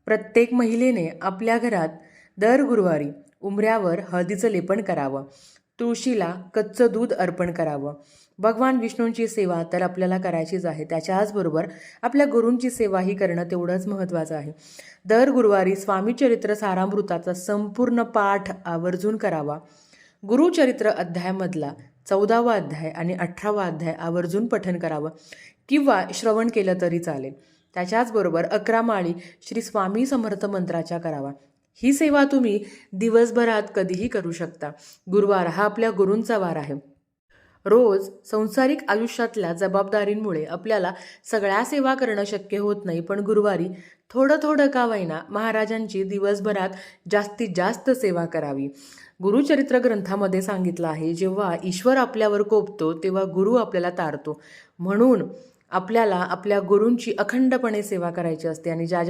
प्रत्येक महिलेने आपल्या घरात दर गुरुवारी उंबऱ्यावर हळदीचं लेपन करावं, तुळशीला कच्चं दूध अर्पण करावं. भगवान विष्णूंची सेवा तर आपल्याला करायचीच आहे, त्याच्याचबरोबर आपल्या गुरूंची सेवाही करणं तेवढंच महत्त्वाचं आहे. दर गुरुवारी स्वामीचरित्र सारामृताचा संपूर्ण पाठ आवर्जून करावा. गुरुचरित्र अध्यायामधला 14वा अध्याय आणि 18वा अध्याय आवर्जून पठन करावं किंवा श्रवण केलं तरी चालेल. त्याच्याचबरोबर 11 माळी श्री स्वामी समर्थ मंत्राच्या करावा. ही सेवा तुम्ही दिवसभरात कधीही करू शकता. गुरुवार हा आपल्या गुरूंचा वार आहे. रोज संसारिक आयुष्यातल्या जबाबदारींमुळे आपल्याला सगळ्या सेवा करणं शक्य होत नाही, पण गुरुवारी थोडं थोडं का होईना महाराजांची दिवसभरात जास्तीत जास्त सेवा करावी. गुरुचरित्र ग्रंथामध्ये सांगितलं आहे, जेव्हा ईश्वर आपल्यावर कोपतो तेव्हा गुरु आपल्याला तारतो. म्हणून आपल्याला आपल्या गुरूंची अखंडपणे सेवा करायची असते आणि ज्या